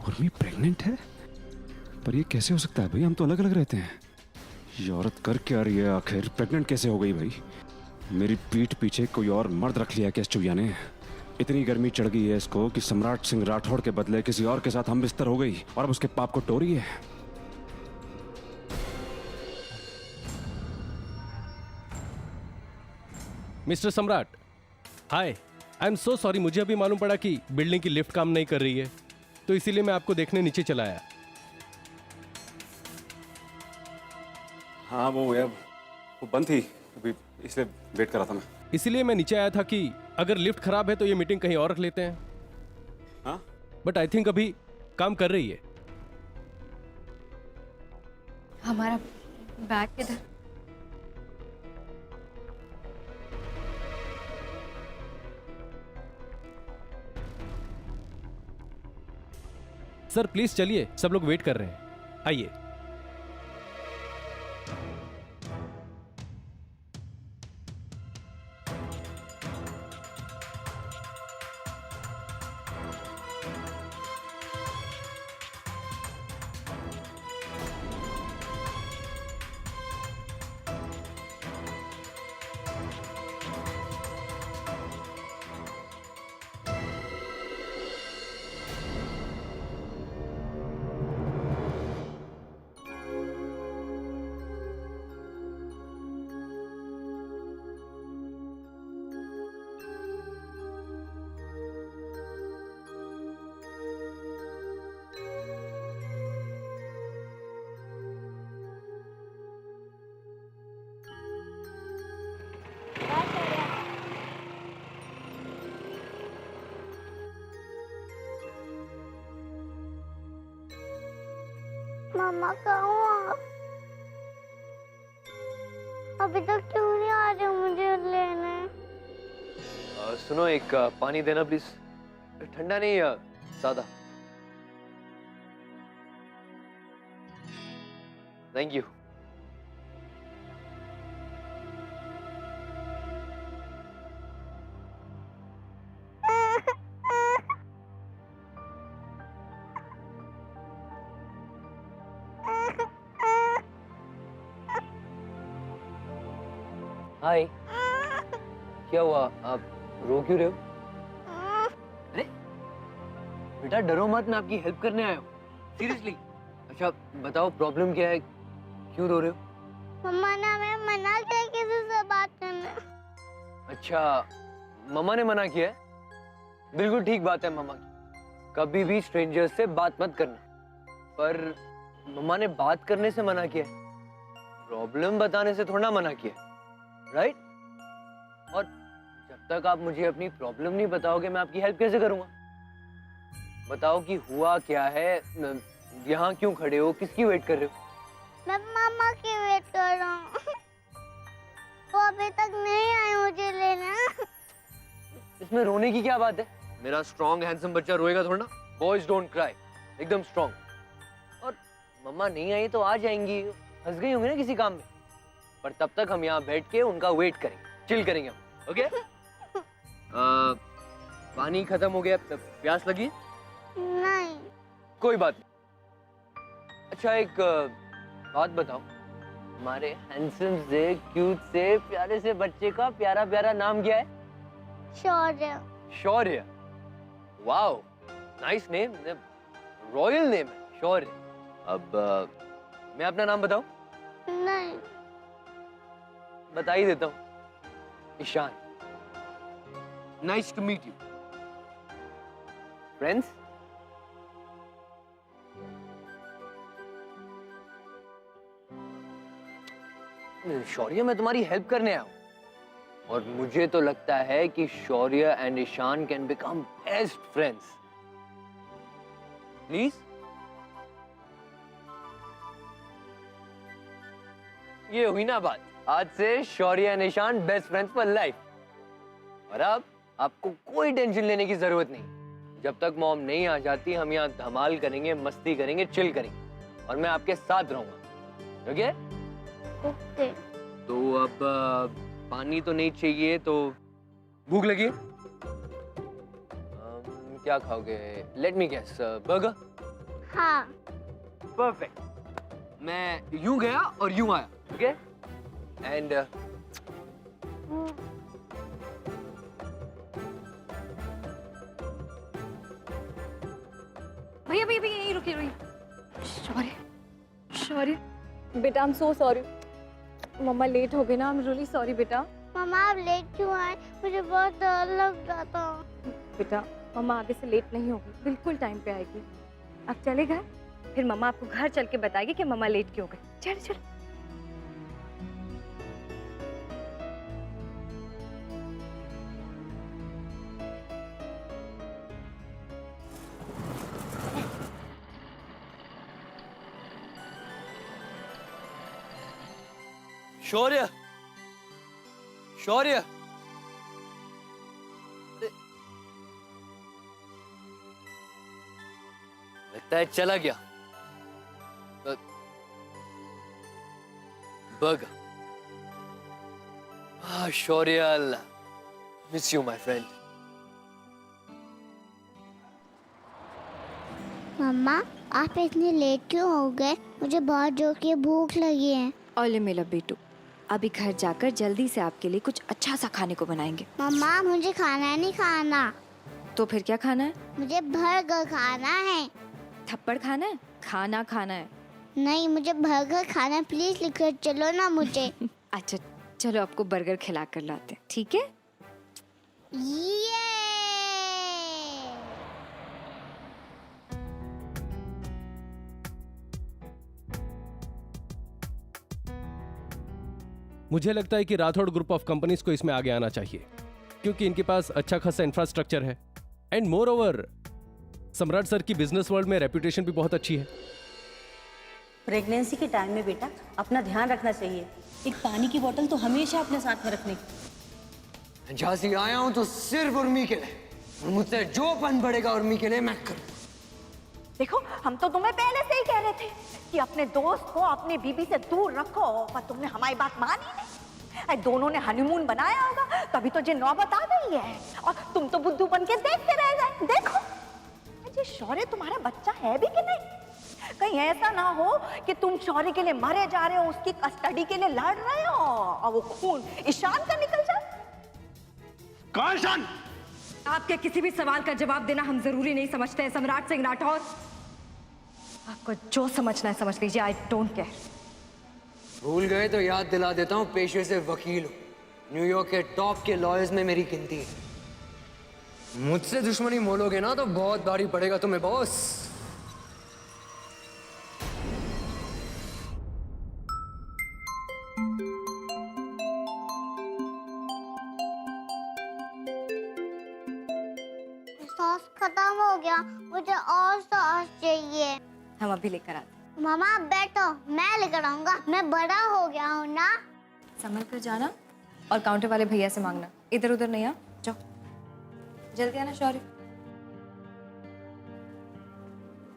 Urmi pregnant है? पर ये कैसे हो सकता है भाई, हम तो अलग अलग रहते हैं। ये औरत कर क्या रही है आखिर, प्रेग्नेंट कैसे हो गई भाई? मेरी पीठ पीछे कोई और मर्द रख लिया क्या इस चुहिया ने? इतनी गर्मी चढ़ गई है इसको कि सम्राट सिंह राठौड़ के बदले किसी और के साथ हम बिस्तर हो गई और अब उसके पाप को टो रही है। मिस्टर सम्राट, हाय। आई एम सो सॉरी, मुझे अभी मालूम पड़ा कि बिल्डिंग की लिफ्ट काम नहीं कर रही है, तो इसीलिए मैं आपको देखने नीचे चला आया। हाँ वो बंद थी अभी, इसलिए वेट कर रहा था मैं। इसीलिए मैं नीचे आया था कि अगर लिफ्ट खराब है तो ये मीटिंग कहीं और रख लेते हैं। हाँ बट आई थिंक अभी काम कर रही है। हमारा बैग किधर? सर प्लीज चलिए, सब लोग वेट कर रहे हैं, आइए। मम्मा कहाँ हो आप? अभी तक क्यों नहीं आ रहे हो मुझे लेने? सुनो, एक पानी देना प्लीज। ठंडा नहीं, सादा। Thank you. हाय, क्या हुआ? आप रो क्यों रहे हो? अरे बेटा डरो मत, मैं आपकी हेल्प करने आया हूँ, सीरियसली। अच्छा बताओ प्रॉब्लम क्या है, क्यों रो रहे हो? मम्मा ने हमें मना किया किसी से बात करने। अच्छा, मम्मा ने मना किया है? बिल्कुल ठीक बात है मम्मा की, कभी भी स्ट्रेंजर्स से बात मत करना। पर मम्मा ने बात करने से मना किया है, प्रॉब्लम बताने से थोड़ा मना किया है, राइट? और जब तक आप मुझे अपनी प्रॉब्लम नहीं बताओगे मैं आपकी हेल्प कैसे करूंगा? बताओ कि हुआ क्या है, यहाँ क्यों खड़े हो, किसकी वेट कर रहे हो? मैं मम्मा की वेट कर रहा हूँ। वो अभी तक नहीं आए मुझे लेने। इसमें रोने की क्या बात है? मेरा स्ट्रॉन्ग हैंडसम बच्चा रोएगा थोड़ा ना। बॉयज डोंट क्राई, एकदम स्ट्रॉन्ग। और मम्मा नहीं आई तो आ जाएंगी, फंस गई होंगी ना किसी काम में। पर तब तक हम यहाँ बैठ के उनका वेट करेंगे, चिल करेंगे हम, ओके? पानी खत्म हो गया, प्यास लगी? नहीं। कोई बात नहीं। अच्छा एक बात बताओ, हमारे हैंडसम से क्यूट से प्यारे से बच्चे का प्यारा प्यारा नाम क्या है? Shaurya. Shaurya. Wow, nice name, royal name है शौर्य। अब मैं अपना नाम बताऊं? नहीं। बता ही देता हूं, Ishaan. Nice to meet you. Friends? Shaurya, मैं तुम्हारी हेल्प करने आया हूं और मुझे तो लगता है कि Shaurya and Ishaan can become best friends. Please? ये हुई ना बात, आज से Shaurya and Ishaan best friends for life. और अब आपको कोई टेंशन लेने की जरूरत नहीं। जब तक मॉम नहीं आ जाती हम यहाँ धमाल करेंगे, मस्ती करेंगे, चिल करेंगे और मैं आपके साथ रहूंगा, ओके? ओके। तो अब पानी तो नहीं चाहिए, तो भूख लगी? क्या खाओगे? Let me guess, burger? हाँ। परफेक्ट। मैं यूं गया और यूं आया, ठीक है? एंड भैया भैया भैया यहीं रुकिए रुकिए। सॉरी सॉरी बेटा, I am so sorry. Mama late हो गई ना, आई एम रियली सॉरी बेटा। मम्मा आप लेट क्यों आए? मुझे बहुत डर लग जाता। बेटा मम्मा आगे से लेट नहीं होगी, बिल्कुल टाइम पे आएगी। आप चले गए, फिर मम्मा आपको घर चल के बताएगी कि मम्मा लेट क्यों गई। चल चल। शौर्य, शौर्य, लगता है चला गया। Bug. Shaurya, miss you my friend. मम्मा आप इतने लेट क्यों हो गए? मुझे बहुत जोर की भूख लगी है। ओले मेरा बेटू, अभी घर जाकर जल्दी से आपके लिए कुछ अच्छा सा खाने को बनाएंगे। मम्मा मुझे खाना नहीं खाना। तो फिर क्या खाना है? मुझे बर्गर खाना है। थप्पड़ खाना है? खाना खाना है। नहीं मुझे बर्गर खाना है, प्लीज लेकर चलो ना मुझे। अच्छा चलो आपको बर्गर खिला कर लाते हैं, ठीक है? ये मुझे लगता है कि राठौड़ ग्रुप ऑफ कंपनीज को इसमें आगे आना चाहिए, क्योंकि इनके पास अच्छा खासा इंफ्रास्ट्रक्चर है एंड मोर ओवर सम्राट सर की बिजनेस वर्ल्ड में रेपुटेशन भी बहुत अच्छी है। प्रेगनेंसी के टाइम में बेटा अपना ध्यान रखना चाहिए। एक पानी की बोतल तो हमेशा अपने साथ में रखने की। झांसी आया हूं तो सिर्फ उर्मी के लिए, और मुझसे जो पन बढ़ेगा उर्मी के लिए मैं करूं। देखो हम तो तुम्हें पहले से ही कह रहे थे कि अपने दोस्त को अपनी बीबी से दूर रखो, पर तुमने हमारी बात मानी नहीं। अरे दोनों ने हनीमून बनाया होगा, तभी तो ये नौबत आ गई है, और तुम तो बुद्धू बन के देखते रह गए। देखो ये शौर्य तुम्हारा बच्चा है भी कि नहीं? कहीं ऐसा ना हो कि तुम शौर्य के लिए मरे जा रहे हो, उसकी कस्टडी के लिए लड़ रहे हो, और वो खून ईशान का निकल जाए। कौन ईशान? आपके किसी भी सवाल का जवाब देना हम जरूरी नहीं समझते हैं सम्राट सिंह राठौर। आपको जो समझना है समझ लीजिए, आई डोंट केयर। भूल गए तो याद दिला देता हूँ, पेशे से वकील हूँ, न्यूयॉर्क के टॉप के लॉयर्स में मेरी गिनती है। मुझसे दुश्मनी मोलोगे ना तो बहुत भारी पड़ेगा तुम्हें बॉस। सॉस खत्म हो गया, मुझे और सॉस चाहिए। हम अभी लेकर आते हैं। मामा आप बैठो, मैं लेकर आऊंगा, मैं बड़ा हो गया हूँ ना। संभल कर जाना और काउंटर वाले भैया से मांगना, इधर उधर नहीं। आ जाओ जल्दी आना शौर्य।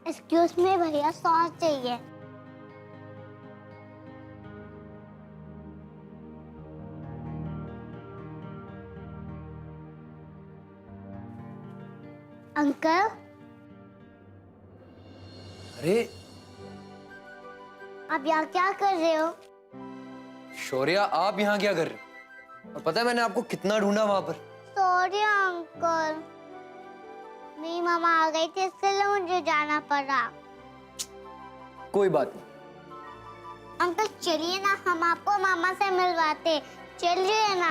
एक्सक्यूज मी भैया, सॉस चाहिए। अंकल। अरे आप यहाँ क्या कर रहे हो? शौर्या आप यहाँ क्या कर रहे हो? और पता है मैंने आपको कितना ढूंढा वहां पर। सॉरी अंकल, मेरी मामा आ गई थी इसलिए मुझे जाना पड़ा। कोई बात नहीं। अंकल चलिए ना, हम आपको मामा से मिलवाते। चलिए ना।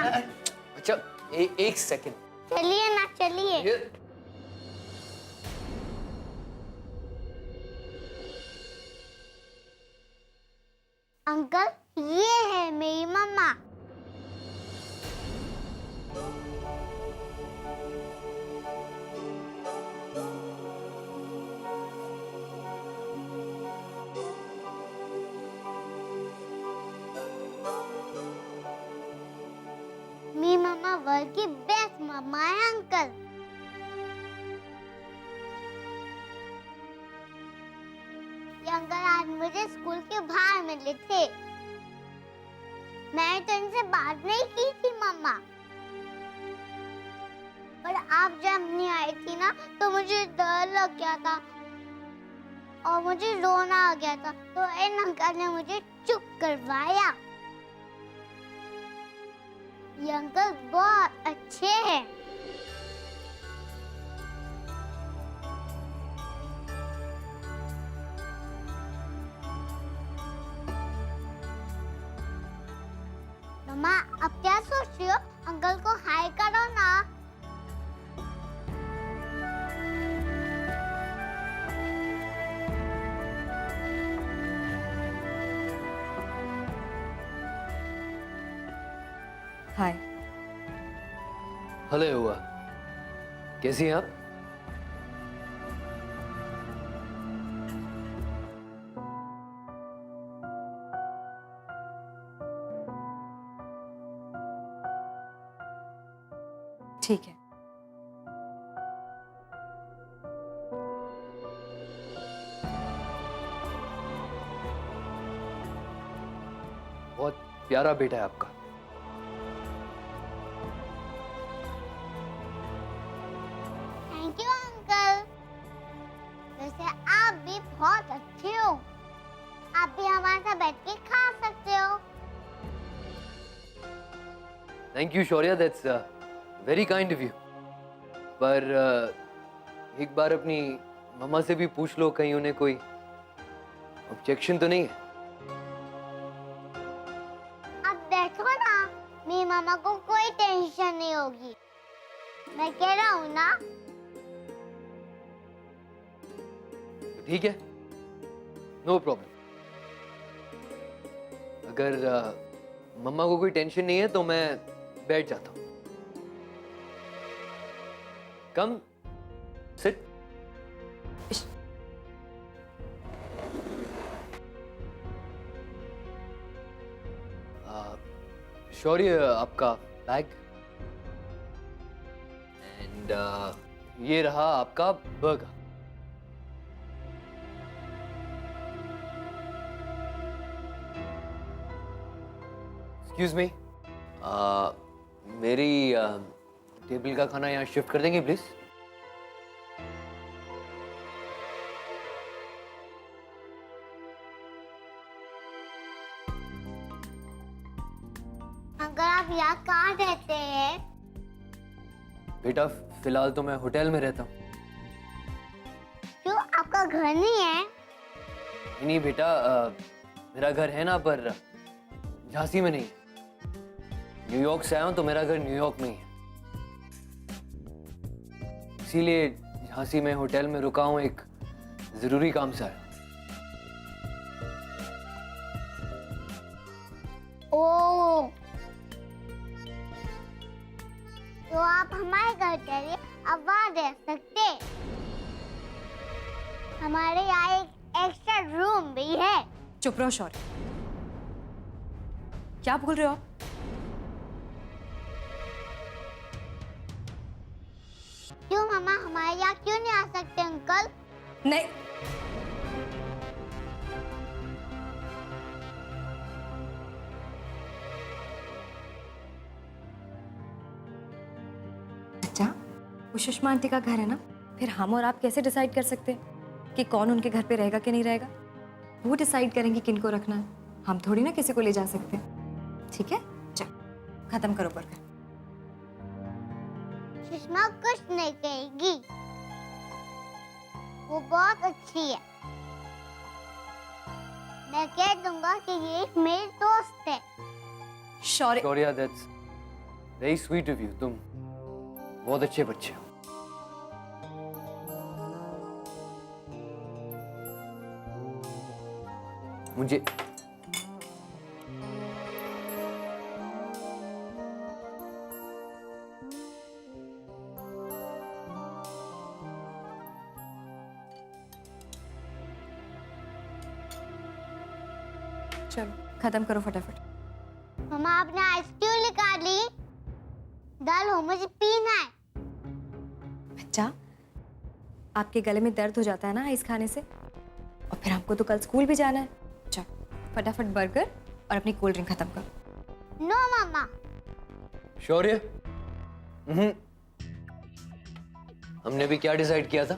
अच्छा एक सेकंड। चलिए ना चलिए। अंकल ये है मेरी मम्मा। मेरी मम्मा वर्ल्ड की बेस्ट मम्मा है अंकल। ये अंकल आज मुझे स्कूल के बाहर मिले थे। मैंने तो इनसे बात नहीं की थी मम्मा, पर आप जब नहीं आई थी ना तो मुझे डर लग गया था। और मुझे रोना आ गया था, तो इन अंकल ने मुझे चुप करवाया। ये अंकल बहुत अच्छे हैं। मम्मा, अब क्या सोच रही हो? अंकल को हाय करो ना। हाय। हेलो हुआ, कैसी हैं आप? ठीक है। बहुत प्यारा बेटा है आपका। Thank you uncle. वैसे आप भी बहुत अच्छे हो। आप भी हमारे साथ बैठ के खा सकते हो। Thank you Shaurya, that's very kind of you. पर एक बार अपनी मम्मा से भी पूछ लो, कहीं उन्हें कोई ऑब्जेक्शन तो नहीं है? आप बैठो ना, मेरी मामा को कोई टेंशन नहीं होगी। मैं कह रहा हूँ ना। ठीक है, नो प्रॉब्लम। अगर मम्मा को कोई टेंशन नहीं है तो मैं बैठ जाता हूँ। Come sit. शौर्य, आपका बैग एंड ये रहा आपका बर्गर। एक्सक्यूज मी, मेरी टेबल का खाना यहाँ शिफ्ट कर देंगे प्लीज? अंकल, आप यहाँ कहाँ रहते हैं? बेटा, फिलहाल तो मैं होटल में रहता हूँ। क्यों, आपका घर नहीं है? नहीं बेटा, मेरा घर है ना, पर झांसी में नहीं। न्यूयॉर्क से आया हूँ तो मेरा घर न्यूयॉर्क में ही है, इसीलिए झांसी में होटल में रुका हूँ, एक जरूरी काम से आया। ओह, तो आप हमारे घर चलिए, अब वहाँ रह सकते। हमारे यहाँ एक एक्स्ट्रा रूम भी है। चुप रहो शौर्य। क्या बोल रहे हो आप? क्यों मामा, हमारे यहाँ क्यों नहीं आ सकते अंकल? नहीं। अच्छा, वो सुषमा आंटी का घर है ना, फिर हम और आप कैसे डिसाइड कर सकते हैं कि कौन उनके घर पे रहेगा कि नहीं रहेगा? वो डिसाइड करेंगे किनको रखना है, हम थोड़ी ना किसी को ले जा सकते। ठीक है, चलो खत्म करो बर्गर। सुषमा कुछ नहीं कहेगी, वो बहुत अच्छी है। मैं कह दूंगा कि ये एक मेरी दोस्त है। Shaurya, Shaurya, that's very sweet of you. तुम बहुत अच्छे बच्चे हो। मुझे चलो खत्म करो फटाफट। मामा, आपने आइस क्यों निकाली? दाल हो, मुझे पीना है। बच्चा, आपके गले में दर्द हो जाता है ना आइस खाने से, और फिर हमको तो कल स्कूल भी जाना है। चलो फटाफट बर्गर और अपनी कोल्ड ड्रिंक खत्म करो। नो मामा। शौर्य, हमने भी क्या डिसाइड किया था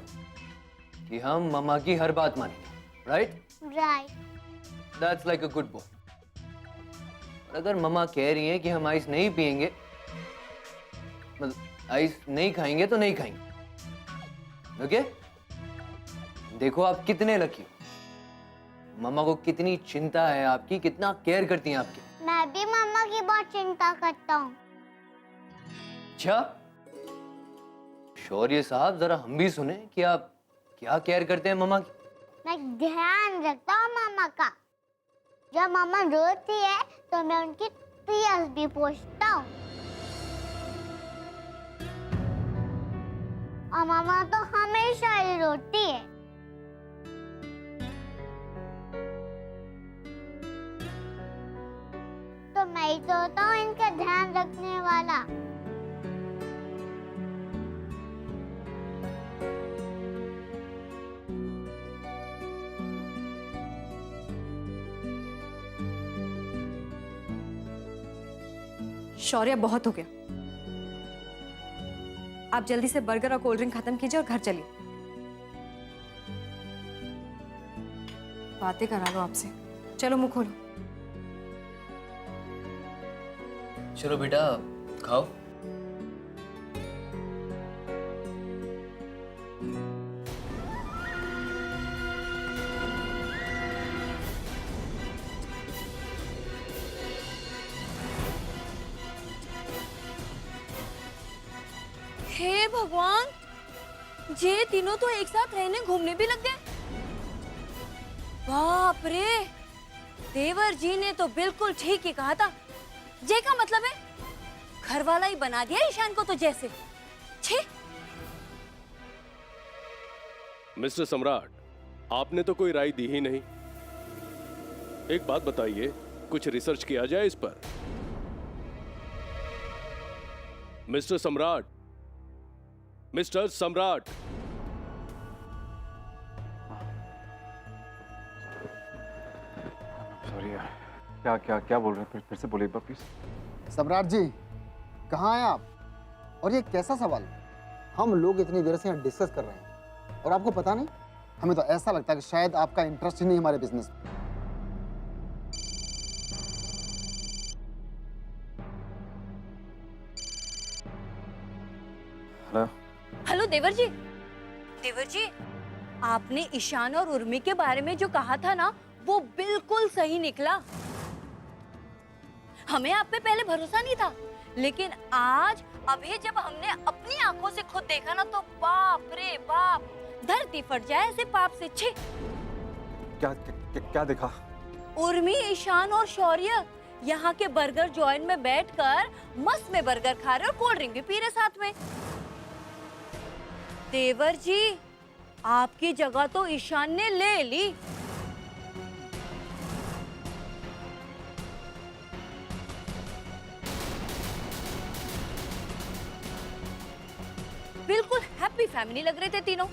कि हम मम्मा की हर बात मानेंगे। Right? Right. That's like a good boy. और अगर मम्मा कह रही हैं कि हम आइस नहीं पिएंगे, मतलब आइस नहीं खाएंगे तो नहीं खाएंगे, ओके? देखो आप कितने लकी हो। मम्मा को कितनी चिंता है आपकी, कितना केयर करती हैं आपकी। मैं भी मम्मा की बहुत चिंता करता हूँ। अच्छा, शौर्य साहब जरा हम भी सुने कि आप क्या केयर करते हैं मम्मा की। मैं ध्यान रखता हूँ मम्मा का। जब मम्मा रोती है तो मैं उनकी टीयर्स भी पोंछता हूँ। और मम्मा तो हमेशा ही रोती है। तो मैं ही तो होता हूँ इनका ध्यान रखने वाला। शौर्य, बहुत हो गया। आप जल्दी से बर्गर और कोल्ड ड्रिंक खत्म कीजिए और घर चलिए। बातें करा लो आपसे। चलो मुंह खोलो। चलो बेटा खाओ। हे भगवान, ये तीनों तो एक साथ रहने घूमने भी लग गए। बाप रे, देवर जी ने तो बिल्कुल ठीक ही कहा था। जे का मतलब है घर वाला ही बना दिया ईशान को तो जैसे। छे। मिस्टर सम्राट, आपने तो कोई राय दी ही नहीं। एक बात बताइए, कुछ रिसर्च किया जाए इस पर। मिस्टर सम्राट, मिस्टर सम्राट। सॉरी यार, क्या क्या क्या बोल रहे हैं? फिर से बोलिए एक बार प्लीज। सम्राट जी, कहाँ हैं आप? और ये कैसा सवाल? हम लोग इतनी देर से यहाँ डिस्कस कर रहे हैं और आपको पता नहीं? हमें तो ऐसा लगता है कि शायद आपका इंटरेस्ट ही नहीं हमारे बिजनेस में। हेलो। हेलो देवर जी। देवर जी, आपने ईशान और उर्मी के बारे में जो कहा था ना, वो बिल्कुल सही निकला। हमें आप पे पहले भरोसा नहीं था, लेकिन आज अभी जब हमने अपनी आंखों से खुद देखा ना, तो बाप रे बाप, धरती फट जाए ऐसे पाप से। छे। क्या देखा? उर्मी, ईशान और शौर्य यहाँ के बर्गर जॉइंट में बैठकर मस्त में बर्गर खा रहे और कोल्ड ड्रिंक भी पी रहे साथ में। देवर जी, आपकी जगह तो ईशान ने ले ली। बिल्कुल हैप्पी फैमिली लग रहे थे तीनों।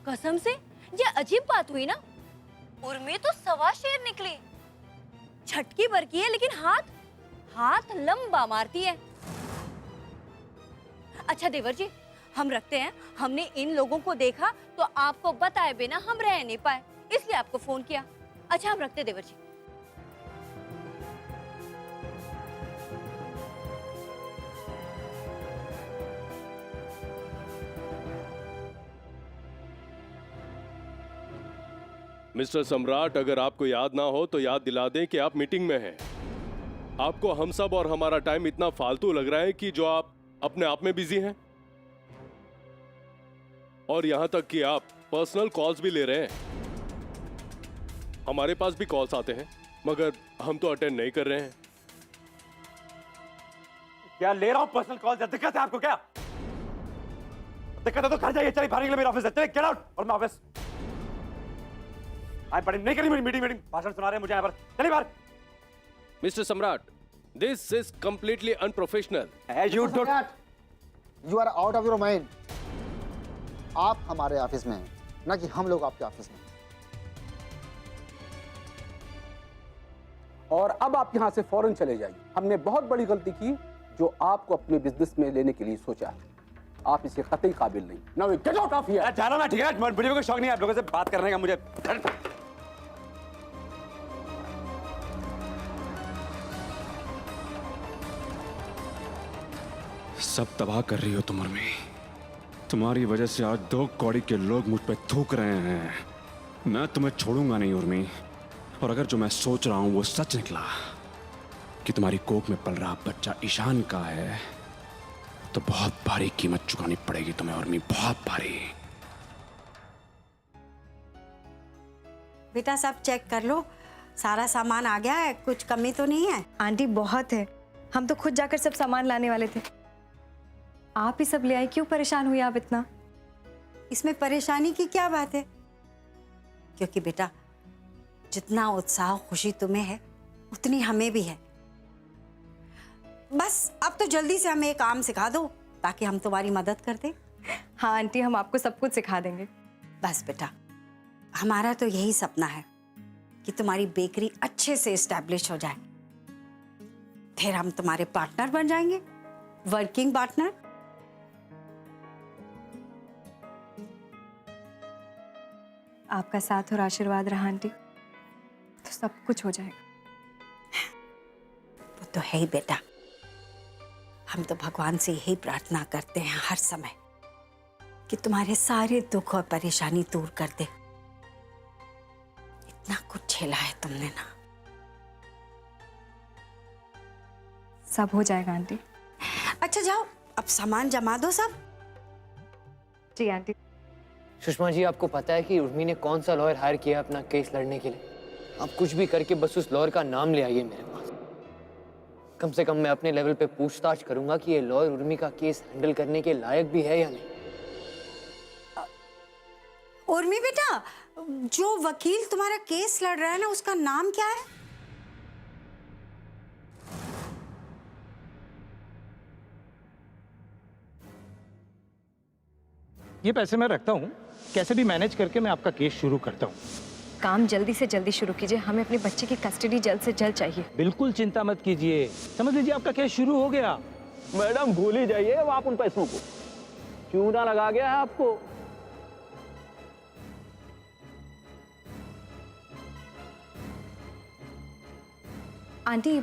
कसम से ये अजीब बात हुई ना, उर्मी तो सवा शेर निकली। छटकी बरकी है लेकिन हाथ लंबा मारती है। अच्छा देवर जी, हम रखते हैं। हमने इन लोगों को देखा तो आपको बताए बिना हम रह नहीं पाए, इसलिए आपको फोन किया। अच्छा हम रखते देवर जी। मिस्टर सम्राट, अगर आपको याद ना हो तो याद दिला दें कि आप मीटिंग में हैं। आपको हम सब और हमारा टाइम इतना फालतू लग रहा है कि जो आप अपने आप में बिजी हैं, और यहां तक कि आप पर्सनल कॉल्स भी ले रहे हैं। हमारे पास भी कॉल्स आते हैं, मगर हम तो अटेंड नहीं कर रहे हैं। क्या ले रहा हूँ पर्सनल कॉल? दिक्कत है आपको क्या? दिक्कत है तो घर जाइए, चलिए बाहर निकले मेरे ऑफिस से। चलिए गेट आउट और मैं ऑफिस। आई बड़ी नहीं करी मेरी मीटिंग भाषण सुना रहे हैं मुझे यहाँ पर। चलिए बाहर। Mister Samrat, this is completely unprofessional. You are out of your mind. आप हमारे ऑफिस में हैं, ना कि हम लोग आपके ऑफिस में। और अब आप यहां से फौरन चले जाइए। हमने बहुत बड़ी गलती की जो आपको अपने बिजनेस में लेने के लिए सोचा है। आप इसके कतई काबिल नहीं। Now get out of here. जाना मैं, ठीक है, मुझे कोई शौक नहीं है आप लोगों से बात करने का। मुझे सब तबाह कर रही हो तुम उर्मी। तुम्हारी वजह से आज 2 कौड़ी के लोग मुझ पे थूक रहे हैं। मैं तुम्हें छोड़ूंगा नहीं उर्मी। और अगर जो मैं सोच रहा हूं वो सच निकला कि तुम्हारी कोख में पल रहा बच्चा ईशान का है, तो बहुत भारी कीमत चुकानी पड़ेगी तुम्हें उर्मी, बहुत भारी। बेटा सब चेक कर लो, सारा सामान आ गया है, कुछ कमी तो नहीं है? आंटी बहुत है, हम तो खुद जाकर सब सामान लाने वाले थे। आप ही सब ले आई, क्यों परेशान हुई आप इतना? इसमें परेशानी की क्या बात है? क्योंकि बेटा जितना उत्साह खुशी तुम्हें है उतनी हमें भी है। बस अब तो जल्दी से हमें एक काम सिखा दो ताकि हम तुम्हारी मदद कर दें। हाँ आंटी, हम आपको सब कुछ सिखा देंगे। बस बेटा हमारा तो यही सपना है कि तुम्हारी बेकरी अच्छे से एस्टैब्लिश हो जाए, फिर हम तुम्हारे पार्टनर बन जाएंगे, वर्किंग पार्टनर। आपका साथ और आशीर्वाद रहा आंटी तो सब कुछ हो जाएगा। वो तो है ही बेटा, हम तो भगवान से यही प्रार्थना करते हैं हर समय कि तुम्हारे सारे दुख और परेशानी दूर कर दे। इतना कुछ झेला है तुमने ना। सब हो जाएगा आंटी। अच्छा जाओ अब सामान जमा दो सब। जी आंटी। सुषमा जी, आपको पता है कि उर्मी ने कौन सा लॉयर हायर किया अपना केस लड़ने के लिए? आप कुछ भी करके बस उस लॉयर का नाम ले आइए मेरे पास। कम से कम मैं अपने लेवल पे पूछताछ करूंगा कि ये लॉयर उर्मी का केस हैंडल करने के लायक भी है या नहीं। उर्मी बेटा, जो वकील तुम्हारा केस लड़ रहा है ना, उसका नाम क्या है? ये पैसे मैं रखता हूँ, कैसे भी मैनेज करके मैं आपका केस शुरू करता हूँ। काम जल्दी से जल्दी शुरू कीजिए, हमें अपने बच्चे की कस्टडी जल्द से जल्द चाहिए। बिल्कुल चिंता मत कीजिए, समझ लीजिए आपका केस शुरू हो गया। मैडम भूल ही जाइए अब आप उन पैसों को, चूना लगा गया है आपको। आंटी,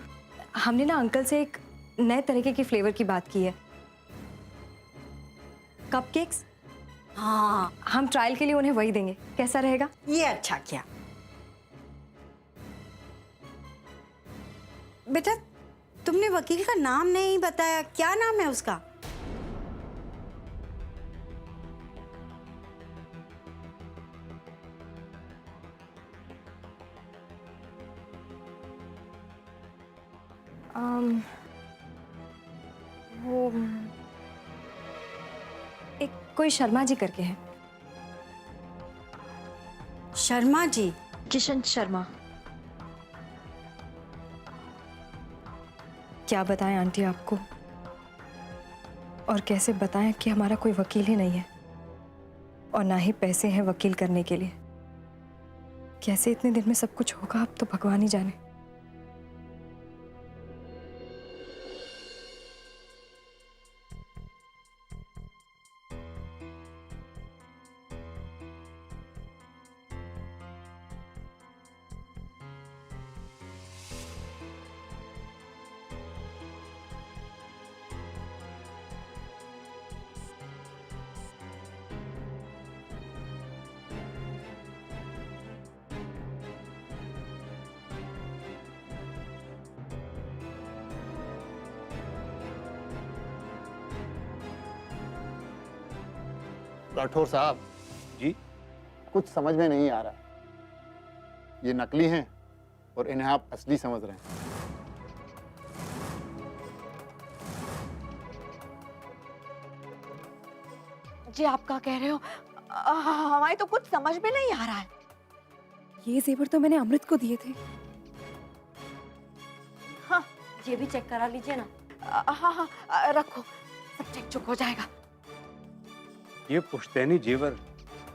हमने ना अंकल से एक नए तरीके की फ्लेवर की बात की है, कपकेक्स। हाँ, हम ट्रायल के लिए उन्हें वही देंगे, कैसा रहेगा? ये अच्छा किया बेटा। तुमने वकील का नाम नहीं बताया, क्या नाम है उसका? वो एक कोई शर्मा जी करके है। शर्मा जी? किशन शर्मा। क्या बताएं आंटी आपको, और कैसे बताएं कि हमारा कोई वकील ही नहीं है और ना ही पैसे हैं वकील करने के लिए। कैसे इतने दिन में सब कुछ होगा अब तो भगवान ही जाने। राठौर साहब जी? कुछ समझ में नहीं आ रहा। ये नकली हैं और इन्हें आप असली समझ रहे हैं। जी आप क्या कह रहे हो? हमारी तो कुछ समझ में नहीं आ रहा है। ये जेवर तो मैंने अमृत को दिए थे। हाँ, ये भी चेक करा लीजिए ना। हाँ हाँ रखो, सब चेक चुक हो जाएगा। ये पुश्तैनी जेवर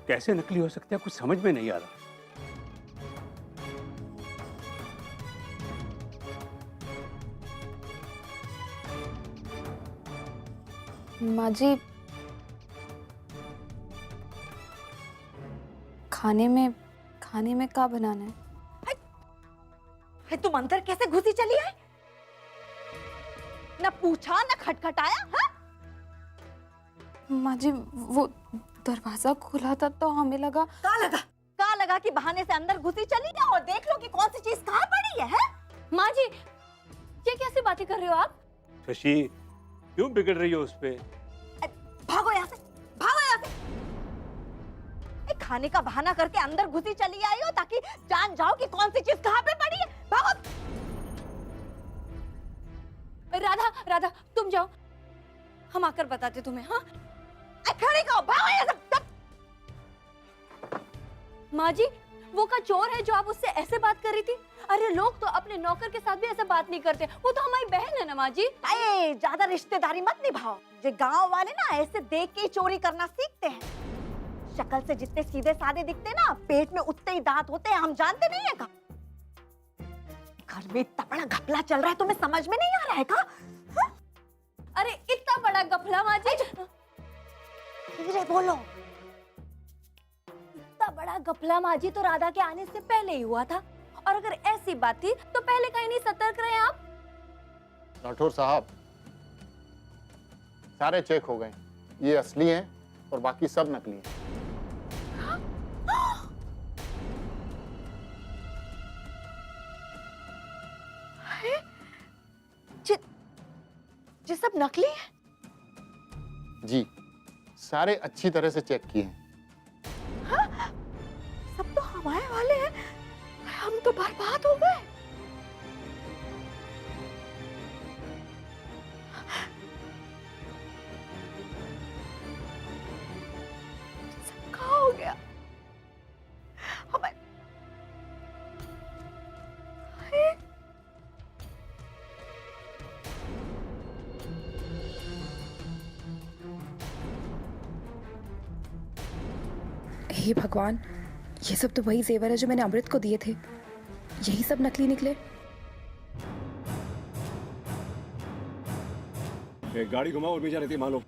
कैसे नकली हो सकते हैं, कुछ समझ में नहीं आ रहा। माँ जी, खाने में क्या बनाना है? तुम अंदर कैसे घुसी चली आई? ना पूछा ना खटखटाया? हाँ? माँ जी वो दरवाजा खुला था तो हमें लगा। का लगा कि बहाने से अंदर घुसी चली है और देख लो कि कौन सी चीज कहाँ पड़ी है? माँ जी ये कैसी बातें कर रहे हो आप? शशि क्यों बिगड़ रही हो उस पे? भागो यहाँ से, भागो यहाँ से। खाने का बहाना करके अंदर घुसी चली आई हो ताकि जान जाओ कि कौन सी चीज कहाँ पे पड़ी है। भागो। राधा राधा तुम जाओ, हम आकर बताते तुम्हें। हाँ खड़ी कहो, भागो यहाँ से। माँ जी वो का चोर है जो आप उससे ऐसे बात कर रही थी? अरे लोग तो अपने नौकर के साथ भी ऐसे बात नहीं करते, वो तो हमारी बहन है ना माँ जी। अरे ज्यादा रिश्तेदारी मत निभाओ। जो गांव वाले ना ऐसे देख के ही चोरी करना सीखते हैं। शक्ल से जितने सीधे साधे दिखते ना, पेट में उतने ही दांत होते हैं, हम जानते नहीं है का? घर में इतना बड़ा घपला चल रहा है, तुम्हें समझ में नहीं आ रहा है का? हा? अरे इतना बड़ा घपला माँ जी? धीरे बोलो। इतना बड़ा घपला माँ जी तो राधा के आने से पहले ही हुआ था, और अगर ऐसी बात थी तो पहले कहीं नहीं सतर्क रहे आप? राठौर साहब, सारे चेक हो गए, ये असली हैं और बाकी सब नकली हैं। ये सब नकली है? जी, सारे अच्छी तरह से चेक किए हैं। हाँ? सब तो हमारे वाले हैं, हम तो बर्बाद हो गए। सब कहाँ हो गया? हमें हे भगवान, ये सब तो वही जेवर है जो मैंने अमृत को दिए थे। यही सब नकली निकले। गाड़ी घुमाओ, उर्मी जा रही थी मालूम।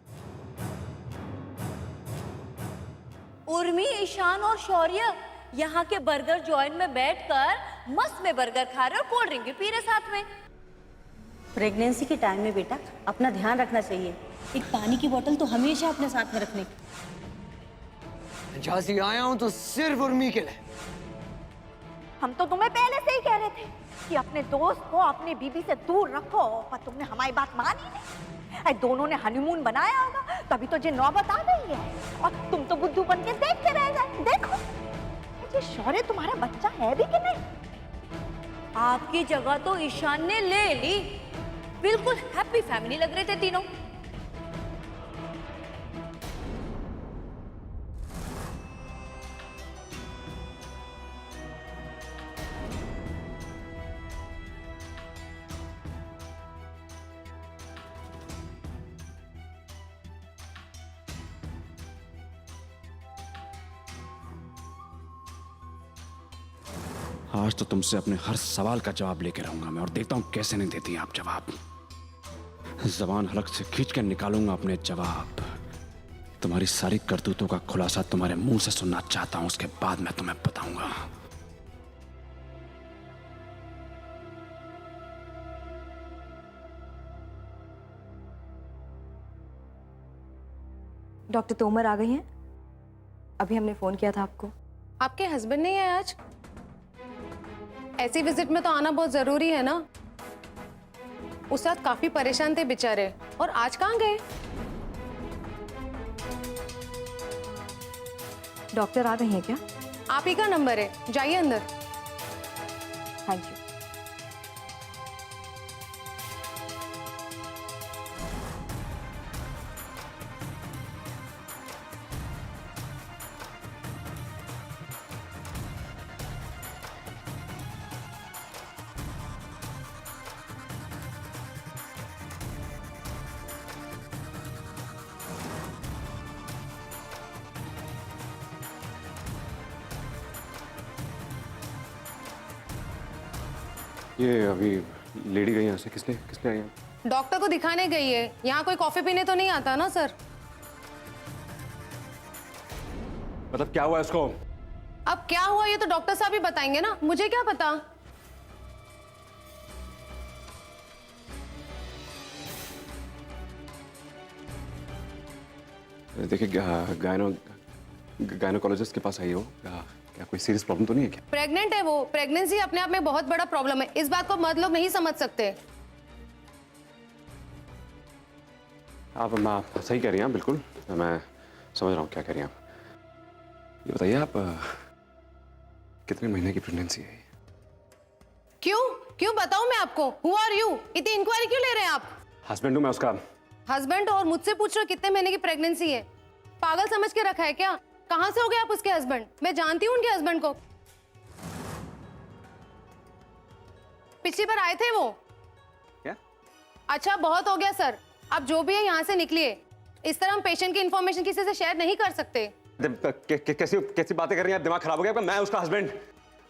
उर्मी, ईशान और शौर्य यहाँ के बर्गर जॉइंट में बैठकर मस्त में बर्गर खा रहे और कोल्ड ड्रिंक भी पी रहे साथ में। प्रेगनेंसी के टाइम में बेटा अपना ध्यान रखना चाहिए। एक पानी की बोतल तो हमेशा अपने साथ में रखने। झांसी आया हूं तो सिर्फ उर्मी के लिए। हम तो तुम्हें पहले से ही कह रहे थे कि अपने दोस्त को अपनी बीबी से दूर रखो, पर तुमने हमारी बात मानी नहीं। दोनों ने हनीमून बनाया होगा, तभी तो ये नौबत आ गई है और तुम तो बुद्धू बन के देखते रह गए। देखो ये शौर्य तुम्हारा बच्चा है भी कि नहीं? आपकी जगह तो ईशान ने ले ली। बिल्कुल हैप्पी फैमिली लग रहे थे तीनों। आज तो तुमसे अपने हर सवाल का जवाब लेके रहूंगा मैं, और देखता हूं कैसे नहीं देती आप जवाब। जबान हलक से खींच के निकालूंगा अपने जवाब। तुम्हारी सारी करतूतों का खुलासा तुम्हारे मुंह से सुनना चाहता हूं, उसके बाद मैं तुम्हें बताऊंगा। डॉक्टर तोमर आ गई हैं? अभी हमने फोन किया था आपको। आपके हस्बैंड नहीं है आज? ऐसी विजिट में तो आना बहुत जरूरी है ना। उस रात काफी परेशान थे बेचारे, और आज कहाँ गए? डॉक्टर आ गई हैं क्या? आप ही का नंबर है, जाइए अंदर। Thank you. ये अभी लेडी गई यहाँ से, किसने आई है? डॉक्टर को दिखाने गई है। यहाँ कोई कॉफी पीने तो नहीं आता ना सर? मतलब क्या हुआ इसको? अब क्या हुआ ये तो डॉक्टर साहब ही बताएंगे ना, मुझे क्या पता। देखिए गायनोकोलॉजिस्ट के पास आई हो, क्या कोई सीरियस प्रॉब्लम तो नहीं है क्या? प्रेग्नेंट है वो। प्रेगनेंसी अपने आप में बहुत बड़ा प्रॉब्लम है, इस बात को मर्द लोग नहीं समझ सकते। आप सही कह रही हैं, बिल्कुल मैं समझ रहा हूँ क्या कह रही हैं आप। ये बताइए आप कितने महीने की प्रेगनेंसी है? क्यों क्यों बताऊं मैं आपको? Who are you? इतनी इंक्वायरी क्यों ले रहे हैं आप? हस्बैंड हूँ मैं उसका। हस्बैंड और मुझसे पूछ रहे हो कितने महीने की प्रेगनेंसी है? पागल समझ के रखा है क्या? कहां से हो गए आप उसके हस्बैंड? मैं जानती हूँ उनके हस्बैंड को, पिछली बार आए थे वो। क्या? अच्छा बहुत हो गया सर, आप जो भी है यहाँ से निकलिए। इस तरह हम पेशेंट की इंफॉर्मेशन किसी से शेयर नहीं कर सकते। कैसी बातें कर रही हैं आप? दिमाग खराब हो गया आपका? मैं उसका हस्बैंड,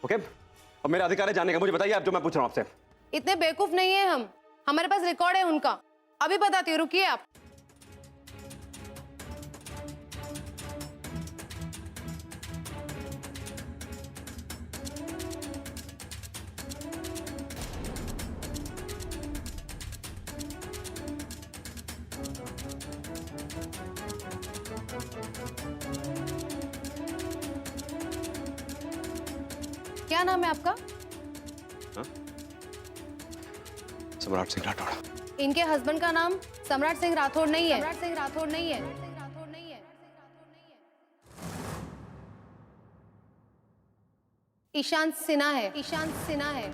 ओके? और मेरा अधिकार है जानने का। मुझे बताइए आप जो मैं पूछ रहा हूँ आपसे। इतने बेवकूफ नहीं है हम, हमारे पास रिकॉर्ड है उनका, अभी बताती हूँ, रुकिए आप। क्या नाम है आपका? सम्राट सिंह राठौड़। इनके हस्बैंड का नाम सम्राट सिंह राठौड़ नहीं है। सम्राट सिंह राठौड़ नहीं है। ईशांत सिन्हा है। ईशांत सिन्हा है।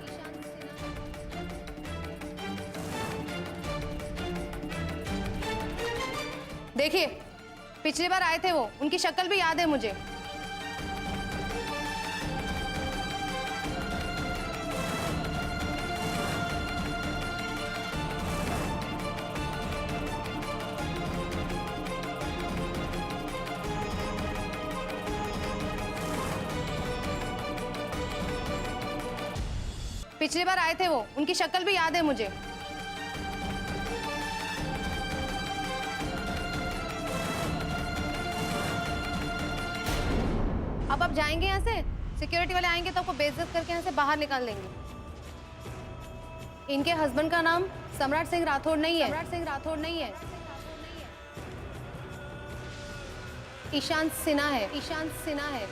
देखिए पिछली बार आए थे वो, उनकी शक्ल भी याद है मुझे। पिछली बार आए थे वो, उनकी शक्ल भी याद है मुझे। अब आप जाएंगे यहाँ से? सिक्योरिटी वाले आएंगे तो आपको बेइज्जत करके यहाँ से बाहर निकाल देंगे। इनके हस्बैंड का नाम सम्राट सिंह राठौड़ नहीं है। सम्राट सिंह राठौड़ नहीं है। ईशांत सिन्हा है। ईशांत सिन्हा है।